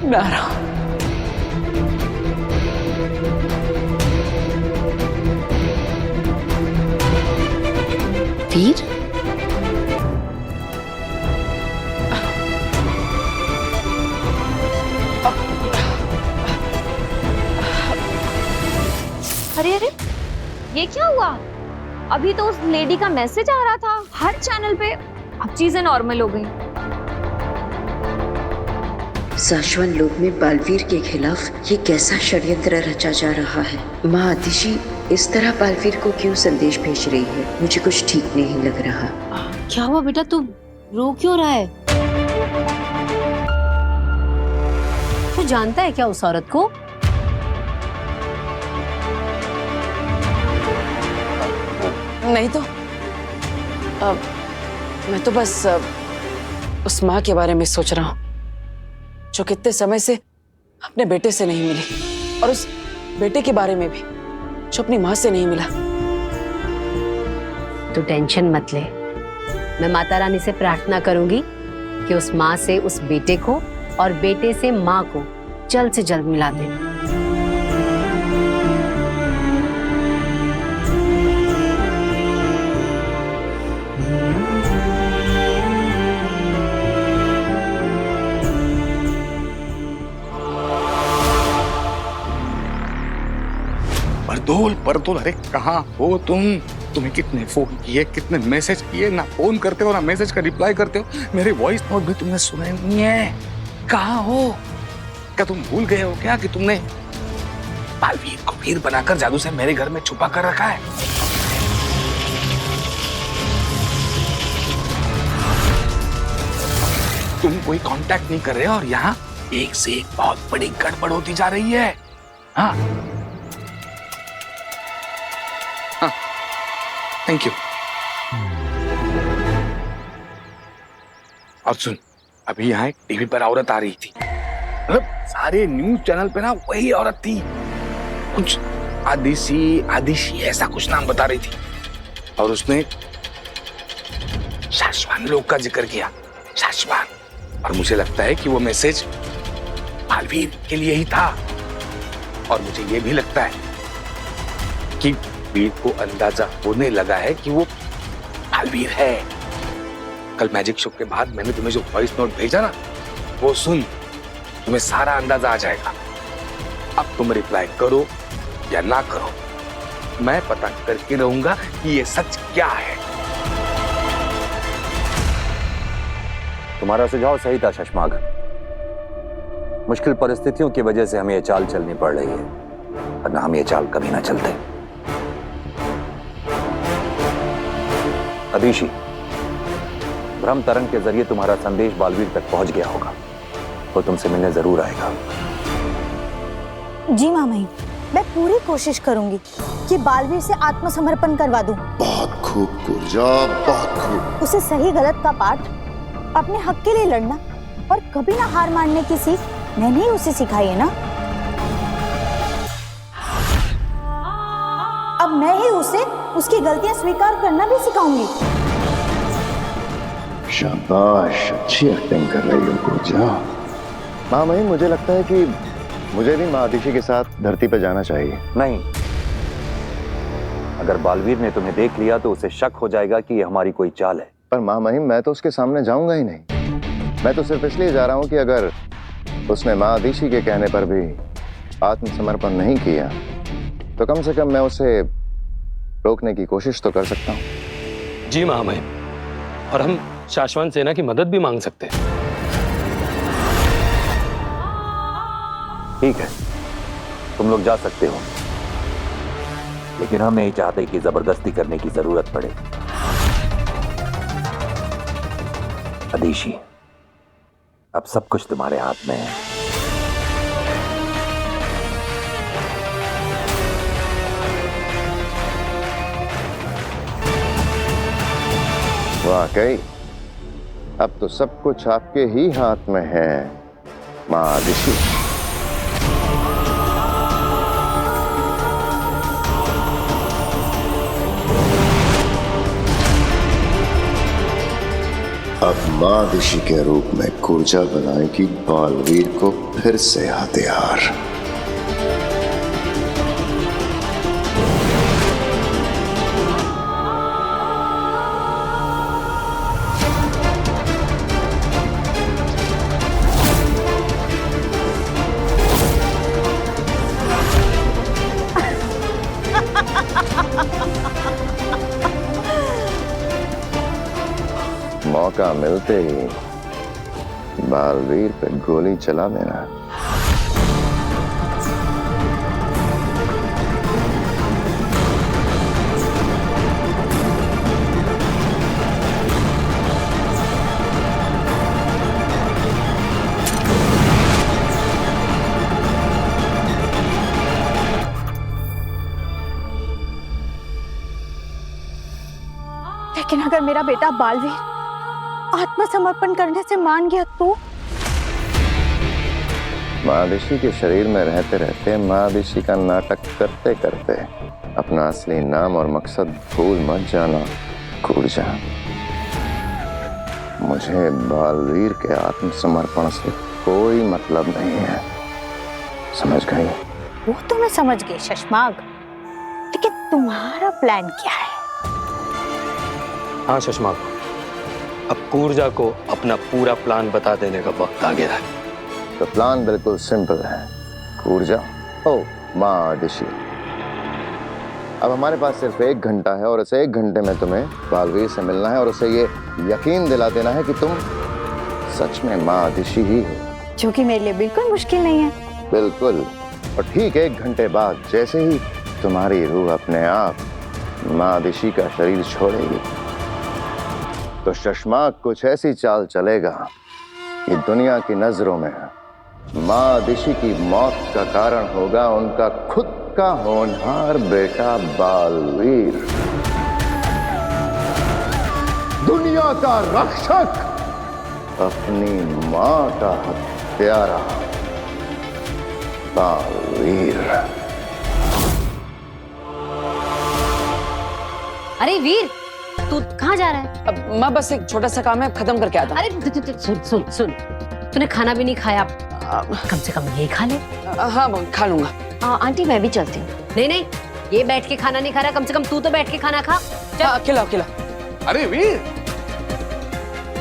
मैं आ रहा हूं। वीर, अरे अरे, ये क्या हुआ? अभी तो उस लेडी का मैसेज आ रहा था हर चैनल पे, अब चीजें नॉर्मल हो गई। शाश्वत लोक में बालवीर के खिलाफ ये कैसा षड्यंत्र रचा जा रहा है? माँ आदिशि इस तरह बालवीर को क्यों संदेश भेज रही है? मुझे कुछ ठीक नहीं लग रहा। क्या हुआ बेटा, तू रो क्यों रहा है? तू जानता है क्या उस औरत को? नहीं तो मैं तो बस उस माँ के बारे में सोच रहा हूँ जो कितने समय से अपने बेटे से नहीं मिली, और उस बेटे के बारे में भी जो अपनी माँ से नहीं मिला। तू टेंशन मत ले, मैं माता रानी से प्रार्थना करूंगी कि उस माँ से उस बेटे को और बेटे से माँ को जल्द से जल्द मिला दे। परदोल, अरे कहाँ हो तुम? तुम्हें कितने फोन किए, कितने मैसेज किए, ना फोन करते हो ना मैसेज का रिप्लाई करते हो। मेरे वॉइस नोट भी तुमने सुने नहीं है। कहाँ हो? क्या तुम भूल गए हो क्या कि तुमने बालवीर को वीर बनाकर जादू से मेरे घर में छुपा कर रखा है? तुम कोई कांटेक्ट नहीं कर रहे और यहाँ एक से एक बहुत बड़ी गड़बड़ होती जा रही है। हाँ, थैंक यू। और सुन, अभी यहाँ एक टीवी पर औरत आ रही थी, मतलब सारे न्यूज चैनल पे ना वही औरत थी। कुछ आदिशी ऐसा कुछ नाम बता रही थी, और उसने शाश्वत लोक का जिक्र किया। शाश्वत, और मुझे लगता है कि वो मैसेज बालवीर के लिए ही था। और मुझे ये भी लगता है कि वीर को अंदाजा होने लगा है कि वो बालवीर है। कल मैजिक शो के बाद मैंने तुम्हें जो वॉइस नोट भेजा ना, वो सुन, तुम्हें सारा अंदाजा आ जाएगा। अब तुम रिप्लाई करो या ना करो, मैं पता करके रहूंगा कि ये सच क्या है। तुम्हारा सुझाव सही था शशमाग। मुश्किल परिस्थितियों की वजह से हमें ये चाल चलनी पड़ रही है, वरना हम ये चाल कभी ना चलते। आदिशि, भ्रम तरंग के जरिए तुम्हारा संदेश बालवीर तक पहुंच गया होगा। वो तुमसे मिलने जरूर आएगा। जी मामाई, मैं पूरी कोशिश करूंगी कि बालवीर से आत्मसमर्पण करवा दूं। बहुत खूब पूजा, बहुत खूब। उसे सही गलत का पाठ, अपने हक के लिए लड़ना और कभी ना हार मानने की सीख मैंने ही उसे सिखाई है ना। अब मैं ही उसे उसकी गलतियां स्वीकार करना भी सिखाऊंगी। शाबाश, अच्छी एक्टिंग कर रही हो पूजा। माँ मही, मुझे लगता है कि मुझे भी माँ आदिशि के साथ धरती पर जाना चाहिए। नहीं, अगर बालवीर ने तुम्हें देख लिया तो उसे शक हो जाएगा कि ये हमारी कोई चाल है। पर माँ मही, मैं तो उसके सामने जाऊंगा ही नहीं। मैं तो सिर्फ इसलिए जा रहा हूँ कि अगर उसने माँ आदिशि के कहने पर भी आत्मसमर्पण नहीं किया तो कम से कम मैं उसे रोकने की कोशिश तो कर सकता हूँ। जी महामहिम, और हम शाश्वत सेना की मदद भी मांग सकते हैं। ठीक है, तुम लोग जा सकते हो, लेकिन हम नहीं चाहते कि जबरदस्ती करने की जरूरत पड़े। आदिशि, अब सब कुछ तुम्हारे हाथ में है। वाकई अब तो सब कुछ आपके ही हाथ में है माँ आदिशि। अब माँ ऋषि के रूप में कूर्जा बनाएगी बालवीर को फिर से हथियार। मौका मिलते ही बालवीर पे गोली चला देना। लेकिन अगर मेरा बेटा बालवीर आत्मसमर्पण करने से मान गया तो? महादिशी के शरीर में रहते रहते महादिशी का नाटक करते करते अपना असली नाम और मकसद भूल मत जाना कूर्जा। मुझे बालवीर के आत्मसमर्पण से कोई मतलब नहीं है, समझ गई? वो तो मैं समझ गई शशमाग, लेकिन तुम्हारा प्लान क्या है? हाँ शशमाग, अब कूर्जा को अपना पूरा प्लान बता देने का वक्त आ गया है। तो प्लान बिल्कुल सिंपल है कूर्जा। ओ माँ ऋषि, अब हमारे पास सिर्फ 1 घंटा है और इस 1 घंटे में तुम्हें बालवीर से मिलना है और उसे ये यकीन दिला देना है कि तुम सच में माँ ऋषि ही हो, जो कि मेरे लिए बिल्कुल मुश्किल नहीं है। बिल्कुल। और ठीक 1 घंटे बाद जैसे ही तुम्हारी रूह अपने आप माँ ऋषि का शरीर छोड़ेगी तो शशमाग कुछ ऐसी चाल चलेगा कि दुनिया की नजरों में माँ ऋषि की मौत का कारण होगा उनका खुद का होनहार बेटा बालवीर, दुनिया का रक्षक, अपनी माँ का हत्यारा बालवीर। अरे वीर, तू कहाँ जा रहा है? अब माँ बस एक छोटा सा काम है, खत्म करके आता हूँ। अरे सुन सुन सुन, तूने खाना भी नहीं खाया, कम से कम ये खा ले। हाँ खा लूंगा। आंटी मैं भी चलती हूँ। नहीं नहीं, ये बैठ के खाना नहीं खा रहा, कम से कम तू तो बैठ के खाना खा। हाँ, खिलाओ खिलाओ। अरे वीर,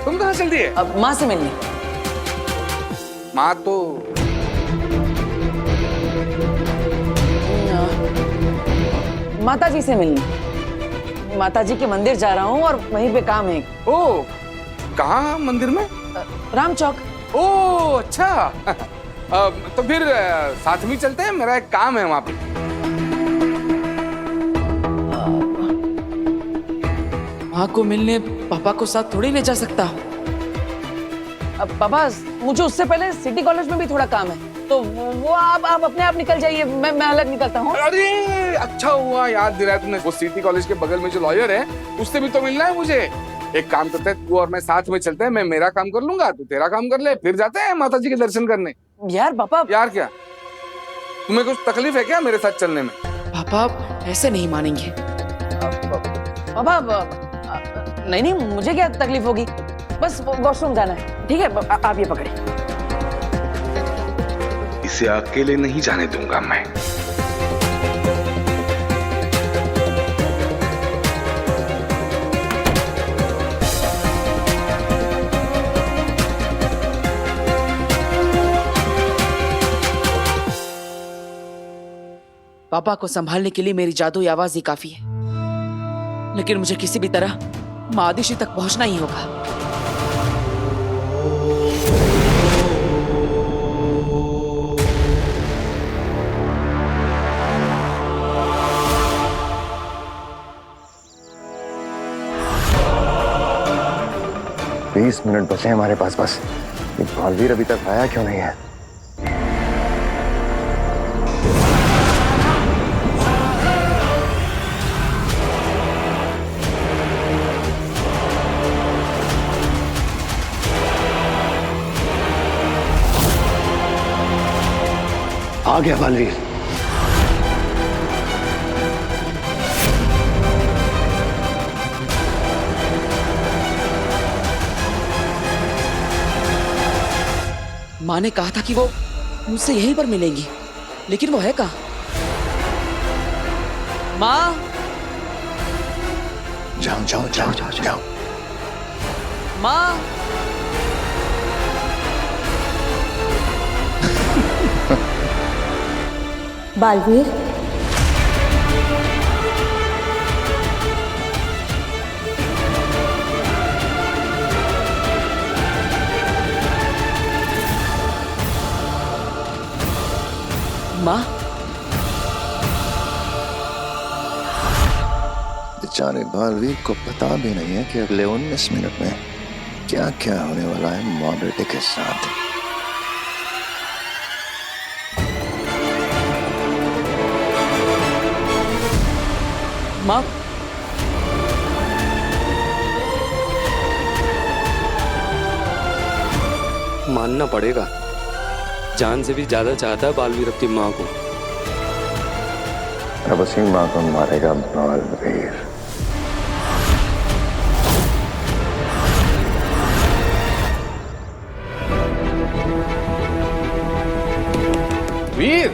तुम कहाँ चल दिए? अब माँ से मिलने। माँ तो माताजी से मिलने। माताजी के मंदिर जा रहा हूँ और वहीं पे काम है। ओ, कहाँ मंदिर में? राम चौक। ओ अच्छा। तो फिर साथ में चलते हैं, मेरा एक काम है वहां पे। माँ को मिलने पापा को साथ थोड़ी ले जा सकता हूँ। अब पापा, मुझे उससे पहले सिटी कॉलेज में भी थोड़ा काम है, तो वो आप अपने आप निकल जाइए, मैं अलग निकलता हूँ। अरे अच्छा हुआ याद दिलाया तुमने, वो सिटी कॉलेज के बगल में जो लॉयर है उससे भी तो मिलना है मुझे। एक काम करते हैं, तू और मैं साथ में चलते हैं, मैं मेरा काम कर लूंगा, तू तेरा काम कर ले, फिर जाते हैं माताजी के दर्शन करने। यार पापा। यार क्या, तुम्हें कुछ तकलीफ है क्या मेरे साथ चलने में? पापा ऐसे नहीं मानेंगे। पापा नहीं, मुझे क्या तकलीफ होगी, बस वॉशरूम जाना है। ठीक है, आप ये पकड़े। इसे अकेले नहीं जाने दूंगा मैं। पापा को संभालने के लिए मेरी जादुई आवाज ही काफी है, लेकिन मुझे किसी भी तरह मादिशी तक पहुंचना ही होगा। बीस मिनट बचे हमारे पास बस। ये बालवीर अभी तक आया क्यों नहीं है? आ गया बालवीर। माँ ने कहा था कि वो मुझसे यहीं पर मिलेंगी, लेकिन वो है कहाँ? माँ, जाओ जाओ जाओ जाओ जाओ। माँ। बालवीर, माँ, बेचारे बालवीर को पता भी नहीं है कि अगले 19 मिनट में क्या क्या होने वाला है माँ बेटे के साथ। माँ, मानना पड़ेगा, जान से भी ज्यादा चाहता है बालवीर अपनी माँ को। अब उसी माँ को मारेगा बालवीर। वीर,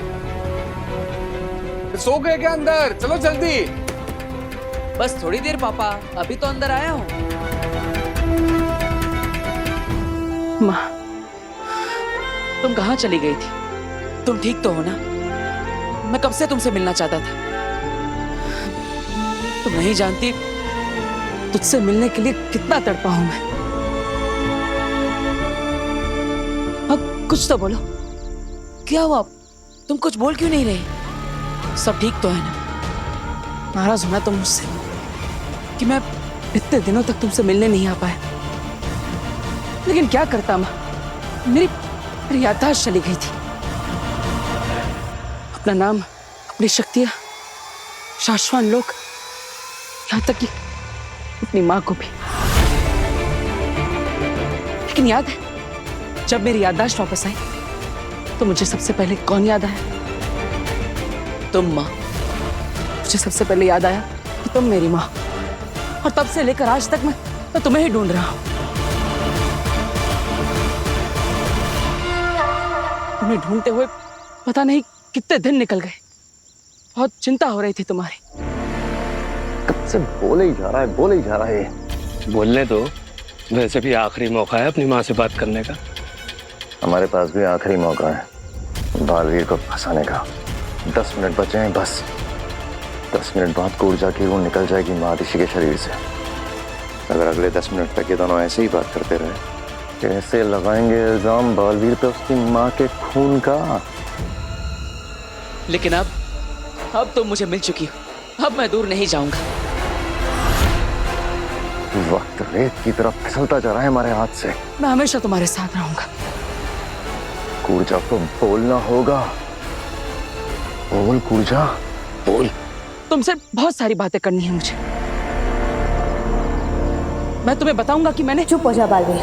सो गए क्या अंदर? चलो जल्दी। बस थोड़ी देर पापा, अभी तो अंदर आया हूँ। माँ, तुम कहाँ चली गई थी? तुम ठीक तो हो ना? मैं कब से तुमसे मिलना चाहता था। तुम नहीं जानती तुझसे मिलने के लिए कितना तड़पा हूं मैं। अब कुछ तो बोलो, क्या हुआ? तुम कुछ बोल क्यों नहीं रही? सब ठीक तो है ना? नाराज होना तुम मुझसे कि मैं इतने दिनों तक तुमसे मिलने नहीं आ पाया, लेकिन क्या करता माँ, मेरी याददाश्त चली गई थी। अपना नाम, अपनी शक्तियां, शाश्वत लोग, यहां तक कि अपनी मां को भी। लेकिन याद है जब मेरी याददाश्त वापस आई तो मुझे सबसे पहले कौन याद आया? तुम मां। मुझे सबसे पहले याद आया कि तुम मेरी मां, और तब से लेकर आज तक मैं तुम्हें ही ढूंढ रहा हूं। तुम्हें ढूंढते हुए पता नहीं कितने दिन निकल गए। बहुत चिंता हो रही थी तुम्हारी। कब से बोले ही जा रहा है, बोले ही जा रहा है। बोलने दो, वैसे भी आखिरी मौका है अपनी माँ से बात करने का। हमारे पास भी आखिरी मौका है बालवीर को फंसाने का। 10 मिनट बचे हैं बस। 10 मिनट बाद ऊर्जा की रूह निकल जाएगी महादिशी के शरीर से। अगर अगले 10 मिनट तक ये दोनों ऐसे ही बात करते रहे, कैसे लगाएंगे इल्जाम बालवीर पे उसकी माँ के खून का। लेकिन अब तुम मुझे मिल चुकी हो, अब मैं दूर नहीं जाऊंगा। वक्त रेत की तरफ फिसलता जा रहा है हमारे हाथ से। मैं हमेशा तुम्हारे साथ रहूंगा। ऊर्जा को बोलना होगा। बोल ऊर्जा, बोल। तुमसे बहुत सारी बातें करनी है मुझे। मैं तुम्हें बताऊंगा कि मैंने। चुप हो जा बालवीर,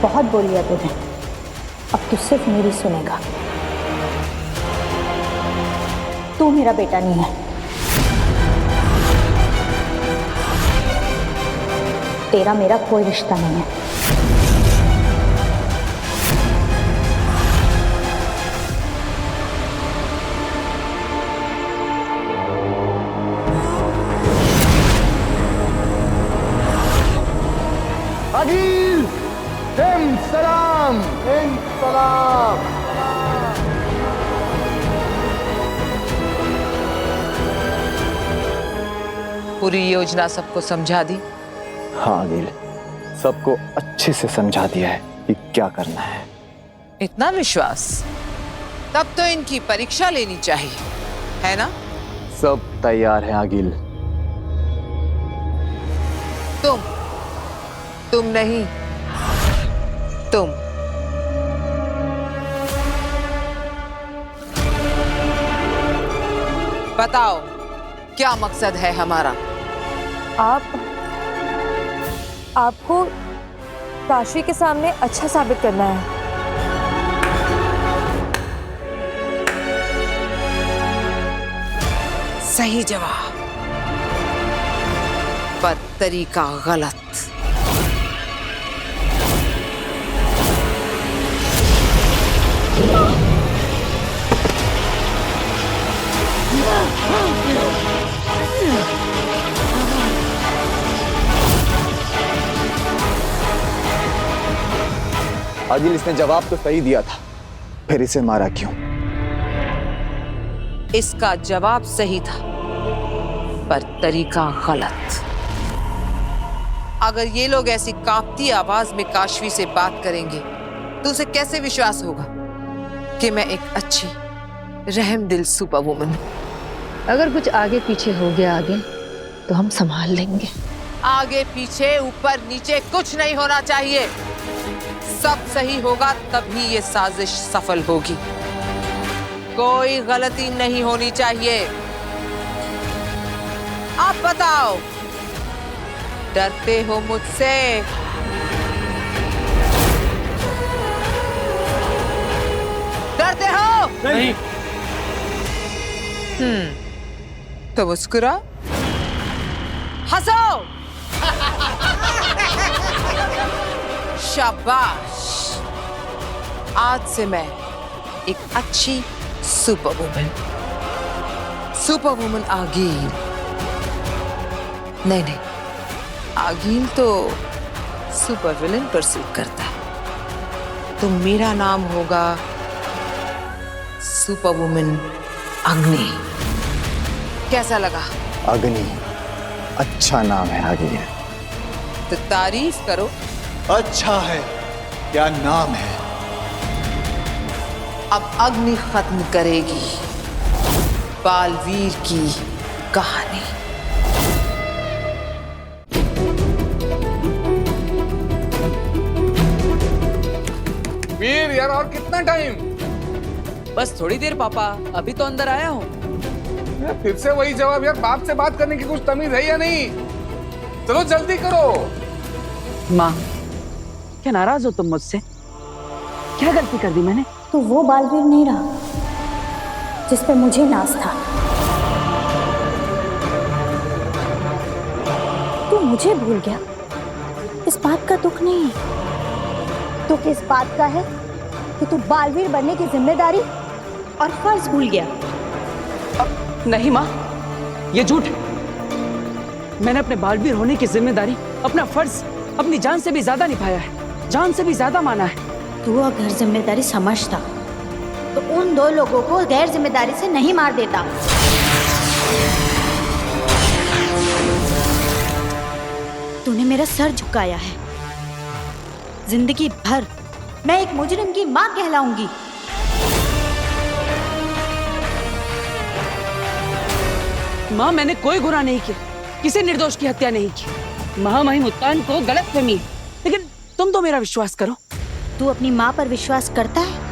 बहुत बोल लिया तूने, अब तू सिर्फ मेरी सुनेगा। तू मेरा बेटा नहीं है, तेरा मेरा कोई रिश्ता नहीं है। अगिल, सलाम, सलाम। पूरी योजना सबको समझा दी? हाँ अनिल, सबको अच्छे से समझा दिया है कि क्या करना है। इतना विश्वास? तब तो इनकी परीक्षा लेनी चाहिए, है ना? सब तैयार है अगिल। तुम नहीं, तुम। बताओ क्या मकसद है हमारा? आपको काशी के सामने अच्छा साबित करना है। सही जवाब, पर तरीका गलत। आदिल, इसने जवाब तो सही दिया था, फिर इसे मारा क्यों? इसका जवाब सही था, पर तरीका गलत। अगर ये लोग ऐसी कांपती आवाज में काशवी से बात करेंगे तो उसे कैसे विश्वास होगा कि मैं एक अच्छी रहमदिल सुपर वुमन हूं? अगर कुछ आगे पीछे हो गया आगे तो हम संभाल लेंगे। आगे पीछे ऊपर नीचे कुछ नहीं होना चाहिए। सब सही होगा तभी ये साजिश सफल होगी। कोई गलती नहीं होनी चाहिए। आप बताओ, डरते हो मुझसे? डरते हो? नहीं। तो मुस्कुरा, हंसो। शाबाश। आज से मैं एक अच्छी सुपर वुमन आगील। नहीं, आगील तो सुपर विलन पर सूट करता है। तो मेरा नाम होगा सुपर वुमन अग्नि। कैसा लगा? अग्नि अच्छा नाम है आगे। तो तारीफ करो। अच्छा है, क्या नाम है? अब अग्नि खत्म करेगी बालवीर की कहानी। वीर यार, और कितना टाइम? बस थोड़ी देर पापा, अभी तो अंदर आया हूँ। फिर से वही जवाब यार। बाप से बात करने की कुछ तमीज है या नहीं? चलो जल्दी करो। माँ, क्या नाराज हो तुम मुझसे? क्या गलती कर दी मैंने? तो वो बालवीर नहीं रहा जिस पे मुझे नाज था। तू मुझे भूल गया, इस बात का दुख नहीं है। दुख इस बात का है कि तू बालवीर बनने की जिम्मेदारी और फर्ज भूल गया। नहीं माँ, ये झूठ। मैंने अपने बालवीर होने की जिम्मेदारी, अपना फर्ज अपनी जान से भी ज्यादा निभाया है, जान से भी ज्यादा माना है। तू अगर जिम्मेदारी समझता तो उन दो लोगों को गैर जिम्मेदारी से नहीं मार देता। तूने मेरा सर झुकाया है। जिंदगी भर मैं एक मुजरिम की मां कहलाऊंगी। माँ, मैंने कोई गुनाह नहीं किया, किसी निर्दोष की हत्या नहीं की। महामहिम उत्तान को गलतफहमी है, लेकिन तुम तो मेरा विश्वास करो। तू अपनी माँ पर विश्वास करता है?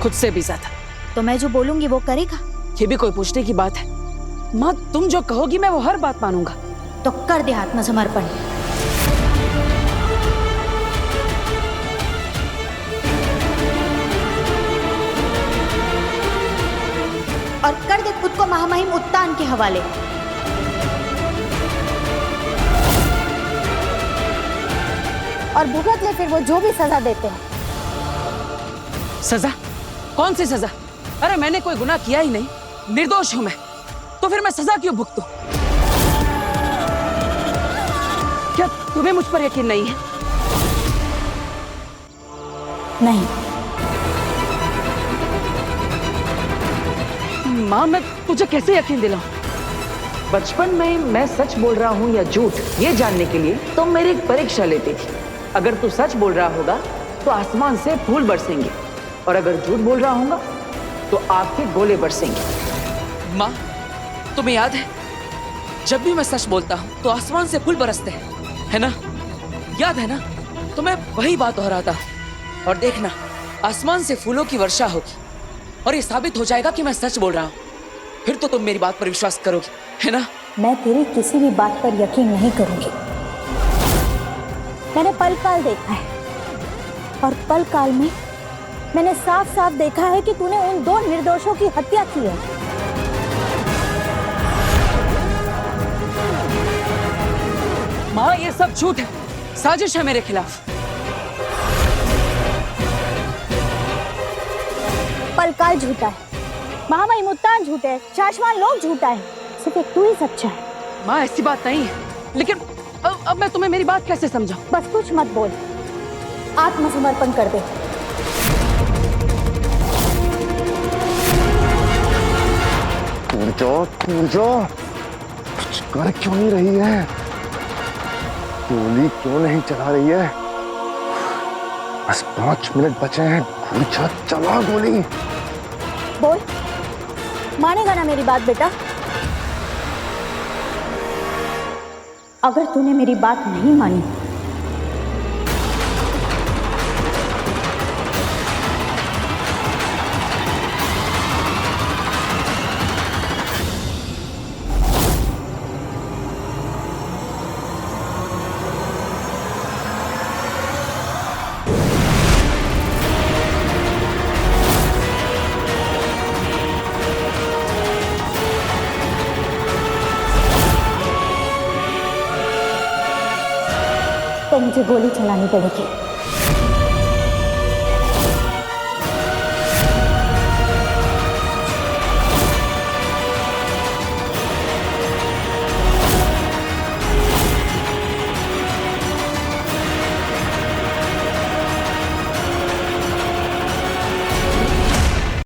खुद से भी ज्यादा। तो मैं जो बोलूंगी वो करेगा? ये भी कोई पूछने की बात है? माँ, तुम जो कहोगी मैं वो हर बात मानूंगा। तो कर दे आत्मसमर्पण। और कर दे खुद को महामहिम उत्तान के हवाले। और भुगत ले फिर वो जो भी सजा देते हैं। सजा? कौन सी सजा? अरे मैंने कोई गुनाह किया ही नहीं, निर्दोष हूं मैं, तो फिर मैं सजा क्यों भुगतूं? क्या तुम्हें मुझ पर यकीन नहीं है? नहीं। माँ, मैं तुझे कैसे यकीन दिलाऊं? बचपन में मैं सच बोल रहा हूँ या झूठ, ये जानने के लिए तुम मेरी एक परीक्षा लेती थी। अगर तू सच बोल रहा होगा तो आसमान से फूल बरसेंगे, और अगर झूठ बोल रहा होगा तो आग के गोले बरसेंगे। माँ, तुम्हें याद है जब भी मैं सच बोलता हूँ तो आसमान से फूल बरसते हैं, है ना? याद है ना? तो मैं वही बात दोहराता हूँ। और देखना, आसमान से फूलों की वर्षा होगी और ये साबित हो जाएगा कि मैं सच बोल रहा हूँ। फिर तो तुम मेरी बात पर विश्वास करोगे, है ना? मैं तेरी किसी भी बात पर यकीन नहीं करूंगी। मैंने पल काल देखा है, और पल काल में मैंने साफ साफ देखा है कि तूने उन दो निर्दोषों की हत्या की है। माँ, ये सब झूठ है, साजिश है मेरे खिलाफ। पल काल झूठा है, महामहिम उत्तान झूठे है, शाश्वान लोग झूठा है, सिर्फ एक तू ही सच्चा है। माँ, ऐसी बात नहीं है, लेकिन अब मैं तुम्हें मेरी बात कैसे समझाऊं? बस कुछ मत बोल। आत्मसमर्पण कर दे। पूजा कुछ कर क्यों नहीं रही है? गोली क्यों नहीं चला रही है? बस 5 मिनट बचे हैं। पूजा चला गोली। बोल, मानेगा ना मेरी बात बेटा? अगर तूने मेरी बात नहीं मानी तो मुझे गोली चलानी पड़ेगी।